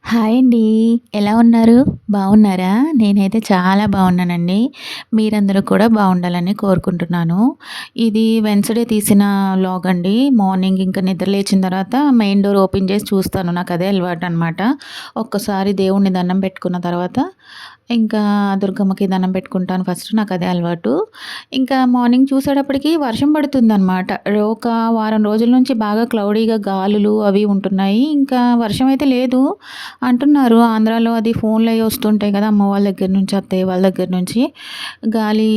Hi అండి. ఎలా ఉన్నారు? బాగున్నారా? నేనైతే చాలా బాగున్నానండి. మీరందరూ కూడా బాగుండాలని కోరుకుంటున్నాను. ఇది వెన్స్‌డే తీసిన వ్లాగ్ అండి. మార్నింగ్ ఇంక నిద్ర లేచిన తర్వాత మెయిన్ డోర్ ఓపెన్ చేసి చూస్తాను. నాకదే అలవాటనమాట. ఒక్కసారి దేవుడిని దండం పెట్టుకున్న తర్వాత ఇంకా దుర్గమ్మకి దండం పెట్టుకుంటాను ఫస్ట్. నాకదే అలవాటు. ఇంకా మార్నింగ్ చూసేటప్పటికి వర్షం పడుతుందనమాట. ఒక వారం రోజుల నుంచి బాగా క్లౌడీగా గాలులు అవి ఉంటున్నాయి. ఇంకా వర్షం అయితే లేదు అంటున్నారు. ఆంధ్రాలో అది ఫోన్‌లో అయి వస్తుంటాయి కదా! అమ్మ వాళ్ళ దగ్గర నుంచి, అత్తయ్య వాళ్ళ దగ్గర నుంచి. గాలి,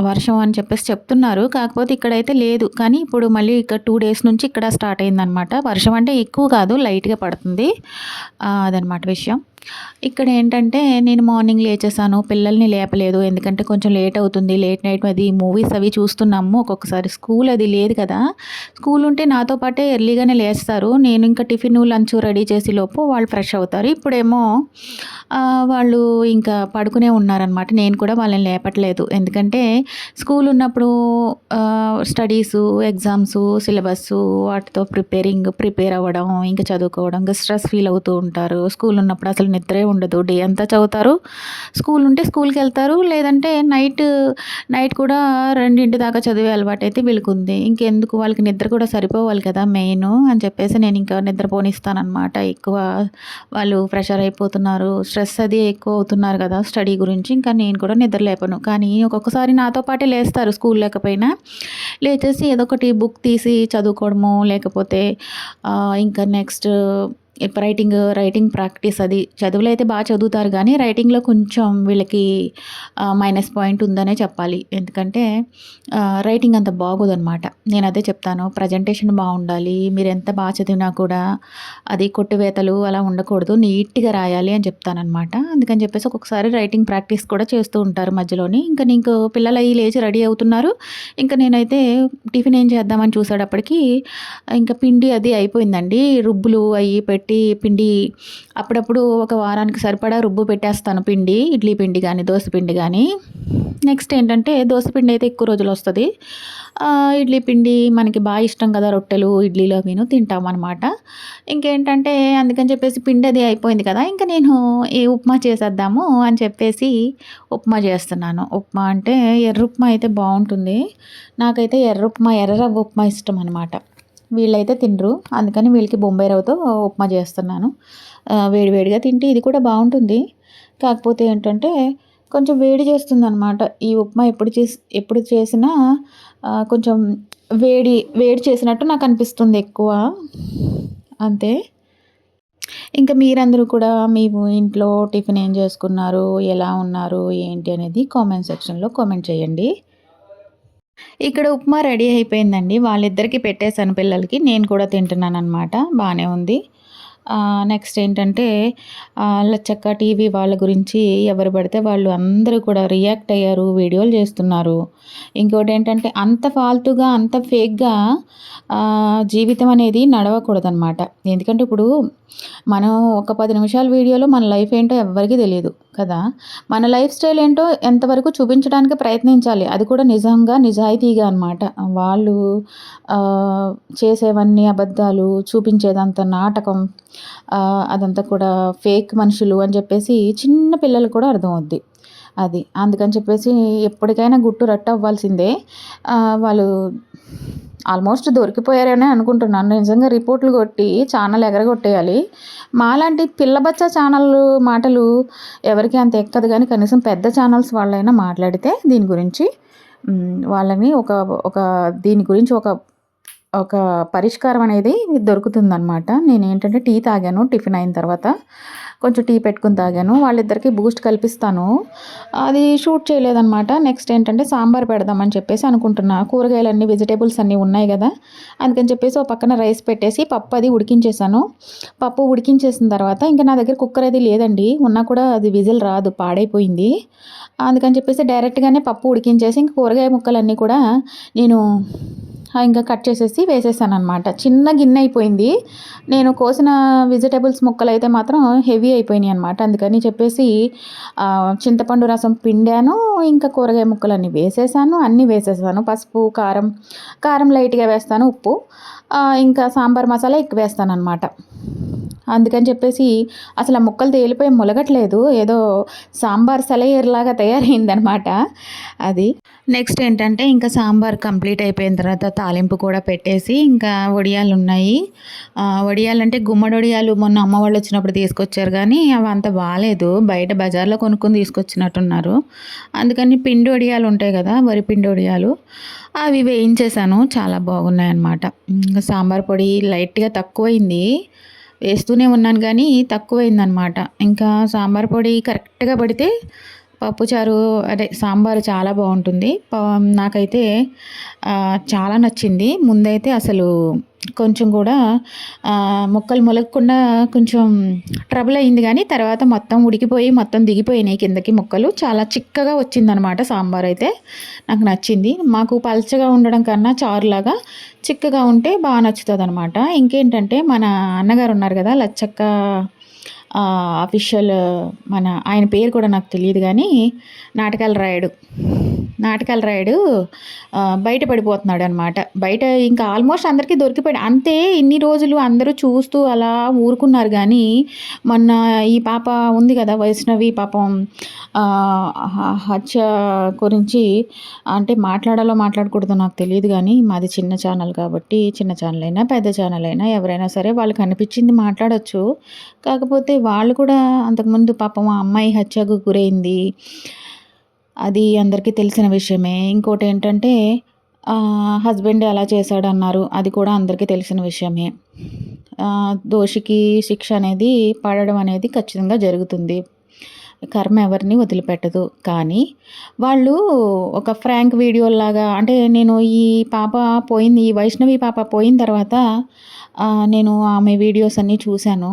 వర్షం అని చెప్పేసి చెప్తున్నారు. కాకపోతే ఇక్కడైతే లేదు. కానీ ఇప్పుడు మళ్ళీ ఇక 2 డేస్ నుంచి ఇక్కడ స్టార్ట్ అయిందనమాట. వర్షం అంటే ఎక్కువ కాదు, లైట్‌గా పడుతుంది. అదనమాట విషయం. ఇక్కడేంటంటే నేను మార్నింగ్ లేచేసాను. పిల్లల్ని లేపలేదు. ఎందుకంటే కొంచెం లేట్ అవుతుంది. లేట్ నైట్ అది మూవీస్ అవి చూస్తున్నాము. ఒక్కొక్కసారి స్కూల్ అది లేదు కదా! స్కూల్ ఉంటే నాతో పాటే ఎర్లీగానే లేస్తారు. నేను ఇంకా టిఫిను, లంచు రెడీ చేసేలోపు వాళ్ళు ఫ్రెష్ అవుతారు. ఇప్పుడేమో వాళ్ళు ఇంకా పడుకునే ఉన్నారనమాట. నేను కూడా వాళ్ళని లేపట్లేదు. ఎందుకంటే స్కూల్ ఉన్నప్పుడు స్టడీసు, ఎగ్జామ్సు, సిలబస్సు వాటితో ప్రిపేర్ అవ్వడం, ఇంకా చదువుకోవడం, ఇంకా స్ట్రెస్ ఫీల్ అవుతూ ఉంటారు. స్కూల్ ఉన్నప్పుడు అసలు నిద్రే ఉండదు. డే అంతా చదువుతారు. స్కూల్ ఉంటే స్కూల్‌కెళ్తారు. లేదంటే నైట్ కూడా 2 దాకా చదివే అలవాటైతే వీళ్ళకుంది. ఇంకెందుకు వాళ్ళకి నిద్ర కూడా సరిపోవాలి కదా మెయిను అని చెప్పేసి నేను ఇంకా నిద్ర పోనిస్తాననమాట. ఎక్కువ వాళ్ళు ప్రెషర్ అయిపోతున్నారు. స్ట్రెస్ అది ఎక్కువ అవుతున్నారు కదా స్టడీ గురించి. ఇంకా నేను కూడా నిద్ర లేపను. కానీ ఒక్కొక్కసారి నాతో పాటే లేస్తారు స్కూల్ లేకపోయినా. లేచేసి ఏదో ఒకటి బుక్ తీసి చదువుకోవడమో, లేకపోతే ఇంకా నెక్స్ట్ రైటింగ్ ప్రాక్టీస్ అది. చదువులో అయితే చదువుతారు గానీ, రైటింగ్‌లో కొంచెం వీళ్ళకి మైనస్ పాయింట్ ఉందనే చెప్పాలి. ఎందుకంటే రైటింగ్ అంత బాగోదనమాట. నేనదే చెప్తాను. ప్రజెంటేషన్ బావుండాలి. మీరెంత చదివినా కూడా అది కొట్టువేతలు అలా ఉండకూడదు. నీట్‌గా రాయాలి అని చెప్తాననమాట. అందుకని చెప్పేసి ఒక్కొక్కసారి రైటింగ్ ప్రాక్టీస్ కూడా చేస్తూ ఉంటారు మధ్యలోని. ఇంక నీకు పిల్లలయి లేచి రెడీ అవుతున్నారు. ఇంక నేనైతే టిఫిన్ ఏం చేద్దామని చూసేటప్పటికి ఇంక పిండి అది అయిపోయిందండి. రుబ్బులు అయి పెట్టి పిండి అప్పుడప్పుడు ఒక వారానికి సరిపడా రుబ్బు పెట్టేస్తాను పిండి. ఇడ్లీ పిండి గానీ, దోస పిండి గానీ. నెక్స్ట్ ఏంటంటే దోస పిండి అయితే ఎక్కువ రోజులొస్తది. ఇడ్లీ పిండి మనకి ఇష్టం కదా! రొట్టెలు, ఇడ్లీలు అవిను తింటామనమాట. ఇంకేంటంటే అందుకని చెప్పేసి పిండి అది అయిపోయింది కదా! ఇంక నేను ఈ ఉప్మా చేసేద్దాము అని చెప్పేసి ఉప్మా చేస్తున్నాను. ఉప్మా అంటే ఎర్రుప్మా అయితే బావుంటుంది. నాకైతే ఎర్ర రవ్వ ఉప్మా ఇష్టమనమాట. వీళ్ళైతే తినరు. అందుకని వీళ్ళకి బొంబాయి రవ్వతో ఉప్మా చేస్తున్నాను. వేడి వేడిగా తింటే ఇది కూడా బావుంటుంది. కాకపోతే ఏంటంటే కొంచెం వేడి చేస్తుందనమాట. ఈ ఉప్మా ఎప్పుడు చేసినా కొంచెం వేడి చేసినట్టు నాకనిపిస్తుంది ఎక్కువ. అంతే. ఇంకా మీరందరూ కూడా మీ ఇంట్లో టిఫిన్ ఏం చేసుకున్నారు? ఎలా ఉన్నారు? ఏంటి అనేది కామెంట్ సెక్షన్‌లో కామెంట్ చేయండి. ఇక్కడ ఉప్మా రెడీ అయిపోయిందండి. వాళ్ళిద్దరికీ పెట్టేసాను పిల్లలకి. నేను కూడా తింటున్నాననమాట. బానే ఉంది. నెక్స్ట్ ఏంటంటే లచ్చక్క టీవీ వాళ్ళ గురించి ఎవరు పడితే వాళ్ళు అందరూ కూడా రియాక్ట్ అయ్యారు. వీడియోలు చేస్తున్నారు. ఇంకోటేంటంటే అంత ఫాల్తుగా, అంత ఫేక్‌గా జీవితం అనేది నడవకూడదనమాట. ఎందుకంటే ఇప్పుడు మనం ఒక 10 నిమిషాల వీడియోలో మన లైఫ్ ఏంటో ఎవ్వరికీ తెలీదు కదా! మన లైఫ్ స్టైల్ ఏంటో ఎంతవరకు చూపించడానికి ప్రయత్నించాలి. అది కూడా నిజంగా, నిజాయితీగా అనమాట. వాళ్ళు చేసేవన్నీ అబద్ధాలు, చూపించేదంతా నాటకం, అదంతా కూడా ఫేక్ మనుషులు అని చెప్పేసి చిన్న పిల్లలకు కూడా అర్థమవుద్ది. అది. అందుకని చెప్పేసి ఎప్పటికైనా గుట్టు రట్టవ్వాల్సిందే. వాళ్ళు ఆల్మోస్ట్ దొరికిపోయారనే అనుకుంటున్నాను. నిజంగా రిపోర్ట్‌లు కొట్టి ఛానల్ ఎగరగొట్టేయాలి. మాలాంటి పిల్ల బచ్చా ఛానల్లు మాటలు ఎవరికీ అంత ఎక్కదు గానీ, కనీసం పెద్ద ఛానల్స్ వాళ్ళైనా మాట్లాడితే దీని గురించి వాళ్ళని ఒక ఒక దీని గురించి ఒక ఒక పరిష్కారం అనేది దొరుకుతుందనమాట. నేనేంటంటే టీ తాగాను టిఫిన్ అయిన తర్వాత. కొంచెం టీ పెట్టుకొని తాగాను. వాళ్ళిద్దరికీ బూస్ట్ కల్పిస్తాను. అది షూట్ చేయలేదనమాట. నెక్స్ట్ ఏంటంటే సాంబార్ పెడదామని చెప్పేసి అనుకుంటున్నా. కూరగాయలన్నీ వెజిటబుల్స్ అన్నీ ఉన్నాయి గదా! అందుకని చెప్పేసి ఓ పక్కన రైస్ పెట్టేసి పప్పు అది ఉడికించేసాను. పప్పు ఉడికించేసిన తర్వాత ఇంక నా దగ్గర కుక్కర్ అది లేదండి. ఉన్నా కూడా అది విజిల్ రాదు, పాడైపోయింది. అందుకని చెప్పేసి డైరెక్ట్‌గానే పప్పు ఉడికించేసి ఇంక కూరగాయ ముక్కలన్నీ కూడా నేను ఇంకా కట్ చేసేసి వేసేసాననమాట. చిన్న గిన్నె అయిపోయింది. నేను కోసిన వెజిటబుల్స్ ముక్కలైతే మాత్రం హెవీ అయిపోయినాయి అనమాట. అందుకని చెప్పేసి చింతపండు రసం పిండాను. ఇంకా కూరగాయ ముక్కలన్నీ వేసేసాను. అన్నీ వేసేసాను. పసుపు, కారం లైట్‌గా వేస్తాను. ఉప్పు ఇంకా సాంబార్ మసాలా ఎక్కువేస్తాననమాట. అందుకని చెప్పేసి అసలు ఆ ముక్కలు తేలిపోయి ములగట్లేదు. ఏదో సాంబార్ సెలయేరులాగా తయారైందనమాట అది. నెక్స్ట్ ఏంటంటే ఇంకా సాంబార్ కంప్లీట్ అయిపోయిన తర్వాత తాలింపు కూడా పెట్టేసి ఇంకా వడియాలున్నాయి. వడియాలంటే గుమ్మడి వడియాలు మొన్న అమ్మ వాళ్ళొచ్చినప్పుడు తీసుకొచ్చారు గానీ అవి అంత బాలేదు. బయట బజార్‌లో కొనుక్కొని తీసుకొచ్చినట్టున్నారు. అందుకని పిండి వడియాలుంటాయి గదా! వరి పిండి వడియాలు అవి వేయించేశాను. చాలా బాగున్నాయన్నమాట. ఇంకా సాంబార్ పొడి లైట్‌గా తక్కువైంది. వేస్తూనే ఉన్నాను గానీ తక్కువైందనమాట. ఇంకా సాంబార్ పొడి కరెక్ట్‌గా పడితే పప్పుచారు అదే సాంబారు చాలా బావుంటుంది. నాకైతే చాలా నచ్చింది. ముందైతే అసలు కొంచెం కూడా ముక్కలు ములగకుండా కొంచెం ట్రబుల్ అయింది గానీ, తర్వాత మొత్తం ఉడికిపోయి మొత్తం దిగిపోయినాయి కిందకి ముక్కలు. చాలా చిక్కగా వచ్చిందనమాట సాంబారైతే. నాకు నచ్చింది. మాకు పల్చగా ఉండడం కన్నా చారులాగా చిక్కగా ఉంటే బా నచ్చుతదనమాట. ఇంకేంటంటే మన అన్నగారు ఉన్నారు గదా! లచ్చక్క అఫీషియల్ మన ఆయన పేరు కూడా నాకు తెలీదు గానీ, నాటకాలు రాయడు. నాటకాలు రాయడు బయట పడిపోతున్నాడనమాట. బయట ఇంకా ఆల్మోస్ట్ అందరికీ దొరికిపోయాడు. అంతే ఇన్ని రోజులు అందరూ చూస్తూ అలా ఊరుకున్నారు గానీ, మొన్న ఈ పాప ఉంది గదా! వైష్ణవి పాపం హత్య గురించి అంటే మాట్లాడాలో మాట్లాడకూడదో నాకు తెలీదు గానీ, మాది చిన్న ఛానల్ కాబట్టి చిన్న ఛానల్ అయినా, పెద్ద ఛానల్ అయినా ఎవరైనా సరే వాళ్ళకి అనిపిచ్చింది మాట్లాడొచ్చు. కాకపోతే వాళ్ళు కూడా అంతకుముందు పాపం ఆ అమ్మాయి హత్యకు గురైంది. అది అందరికీ తెలిసిన విషయమే. ఇంకోటేంటంటే హస్బెండే అలా చేశాడన్నారు. అది కూడా అందరికీ తెలిసిన విషయమే. దోషికి శిక్ష అనేది పడడం అనేది ఖచ్చితంగా జరుగుతుంది. కర్మ ఎవరిని వదిలిపెట్టదు. కానీ వాళ్ళు ఒక ఫ్రాంక్ వీడియోలాగా అంటే నేను ఈ పాప పోయింది ఈ వైష్ణవి పాప పోయిన తర్వాత నేను ఆమె వీడియోస్ అన్నీ చూశాను.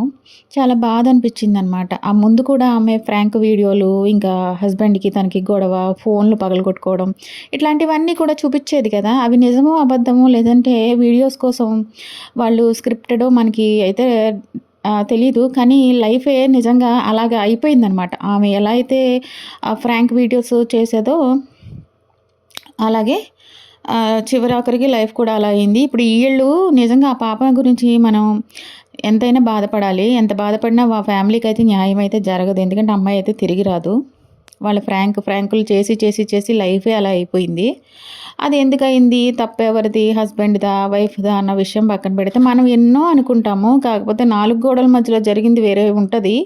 చాలా బాధ అనిపించిందనమాట. ఆ ముందు కూడా ఆమె ఫ్రాంక్ వీడియోలు ఇంకా హస్బెండ్‌కి తనకి గొడవ, ఫోన్‌లు పగలగొట్టుకోవడం ఇట్లాంటివన్నీ కూడా చూపిచ్చేది కదా! అవి నిజమో, అబద్ధమో లేదంటే వీడియోస్ కోసం వాళ్ళు స్క్రిప్టెడో మనకి అయితే తెలీదు. కానీ లైఫే నిజంగా అలాగా అయిపోయిందనమాట. ఆమె ఎలా అయితే ఫ్రాంక్ వీడియోస్ చేసేదో అలాగే చివరాఖరికి లైఫ్ కూడా అలా అయింది. ఇప్పుడు ఈళ్ళు నిజంగా ఆ పాప గురించి మనం ఎంతైనా బాధపడాలి. ఎంత బాధపడినా ఫ్యామిలీకైతే న్యాయం అయితే జరగదు. ఎందుకంటే అమ్మాయి అయితే తిరిగి రాదు. వాళ్ళు ఫ్రాంకులు చేసి లైఫే అలా అయిపోయింది. అది ఎందుకయింది? తప్పెవరిది? హస్బెండ్‌దా? వైఫ్‌దా? అన్న విషయం పక్కన పెడితే మనం ఎన్నో అనుకుంటాము. కాకపోతే 4 గోడల మధ్యలో జరిగింది వేరే ఉంటది.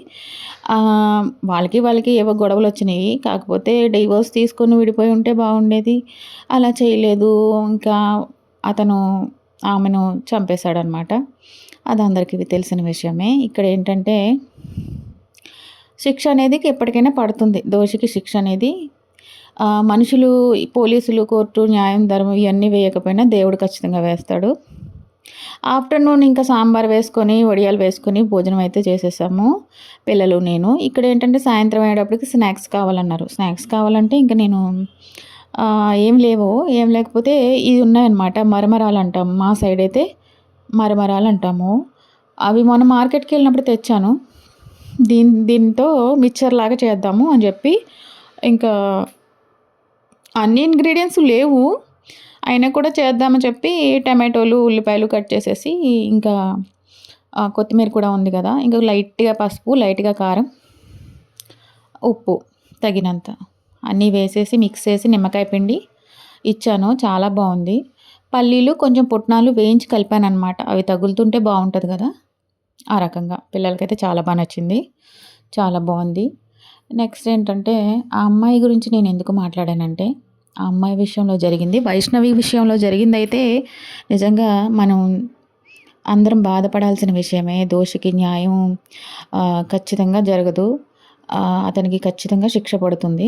వాళ్ళకి ఏవో గొడవలొచ్చినియి. కాకపోతే డివోర్స్ తీసుకొని విడిపోయి ఉంటే బాగుండేది. అలా చేయలేదు. ఇంకా అతను ఆమెను చంపేశాడనమాట. అది అందరికీ తెలిసిన విషయమే. ఇక్కడేంటంటే శిక్ష అనేది ఎప్పటికైనా పడుతుంది. దోషికి శిక్ష అనేది మనుషులు, పోలీసులు, కోర్టు, న్యాయం, ధర్మం ఇవన్నీ వేయకపోయినా దేవుడు ఖచ్చితంగా వేస్తాడు. ఆఫ్టర్‌నూన్ ఇంకా సాంబార్ వేసుకొని, వడియాలు వేసుకొని భోజనం అయితే చేసేసాము పిల్లలు, నేను. ఇక్కడేంటంటే సాయంత్రం అయ్యేటప్పటికి స్నాక్స్ కావాలన్నారు. స్నాక్స్ కావాలంటే ఇంక నేను ఏం లేవు. ఏం లేకపోతే ఇవి ఉన్నాయన్నమాట మరమరాలంటాం. మా సైడ్ అయితే మరమరాలంటాము. అవి మొన్న మార్కెట్‌కెళ్ళినప్పుడు తెచ్చాను. దీంతో మిక్చర్‌లాగా చేద్దాము అని చెప్పి ఇంకా అన్ని ఇంగ్రీడియెంట్స్ లేవు. అయినా కూడా చేద్దామని చెప్పి టమాటోలు, ఉల్లిపాయలు కట్ చేసేసి ఇంకా కొత్తిమీర కూడా ఉంది కదా! ఇంకా లైట్‌గా పసుపు, లైట్‌గా కారం, ఉప్పు తగినంత అన్నీ వేసేసి మిక్స్ చేసి నిమ్మకాయ పిండి ఇచ్చాను. చాలా బావుంది. పల్లీలు, కొంచెం పుట్నాలు వేయించి కలిపాననమాట. అవి తగులుతుంటే బావుంటది కదా! ఆ రకంగా పిల్లలకైతే చాలా బా నచ్చింది. చాలా బావుంది. నెక్స్ట్ ఏంటంటే ఆ అమ్మాయి గురించి నేను ఎందుకు మాట్లాడానంటే, ఆ అమ్మాయి విషయంలో జరిగింది. వైష్ణవి విషయంలో జరిగిందైతే నిజంగా మనం అందరం బాధపడాల్సిన విషయమే. దోషికి న్యాయం ఖచ్చితంగా జరగదు. అతనికి ఖచ్చితంగా శిక్ష పడుతుంది.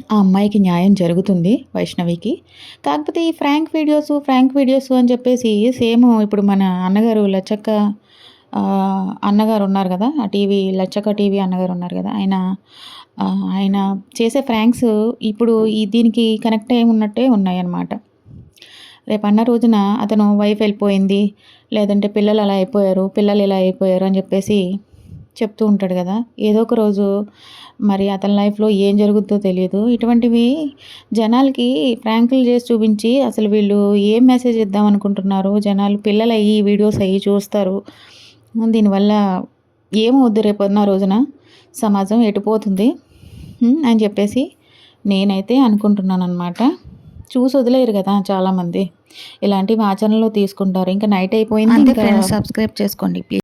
ఆ అమ్మాయికి న్యాయం జరుగుతుంది వైష్ణవికి. కాకపోతే ఈ ఫ్రాంక్ వీడియోస్ అని చెప్పేసి సేమ్ ఇప్పుడు మన అన్నగారు లచ్చక్క అన్నగారు ఉన్నారు కదా! ఆ లచ్చక్క టీవీ అన్నగారు ఉన్నారు కదా! ఆయన చేసే ఫ్రాంక్స్ ఇప్పుడు దీనికి కనెక్ట్ అయ్యి ఉన్నట్టే ఉన్నాయన్నమాట. రేపన్న రోజున అతను వైఫ్ వెళ్ళిపోయింది, లేదంటే పిల్లలు అలా అయిపోయారు, పిల్లలు ఇలా అయిపోయారు అని చెప్పేసి చెప్తూ ఉంటాడు కదా! ఏదో ఒక రోజు మరి అతని లైఫ్‌లో ఏం జరుగుద్దో తెలీదు. ఇటువంటివి జనాలకి ప్రాంకులు చేసి చూపించి అసలు వీళ్ళు ఏం మెసేజ్ ఇద్దాం అనుకుంటున్నారు, జనాలు పిల్లలయ్యి వీడియోస్ అయ్యి చూస్తారు. దీనివల్ల ఏమవుద్ది రేపొద్దున రోజున సమాజం ఎటుపోతుంది అని చెప్పేసి నేనైతే అనుకుంటున్నాననమాట. చూసి వదిలేయరు కదా చాలామంది. ఇలాంటివి ఆచరణలో తీసుకుంటారు. ఇంకా నైట్ అయిపోయింది. అంతే ఇంకా ఫ్రెండ్స్, సబ్స్క్రైబ్ చేసుకోండి ప్లీజ్.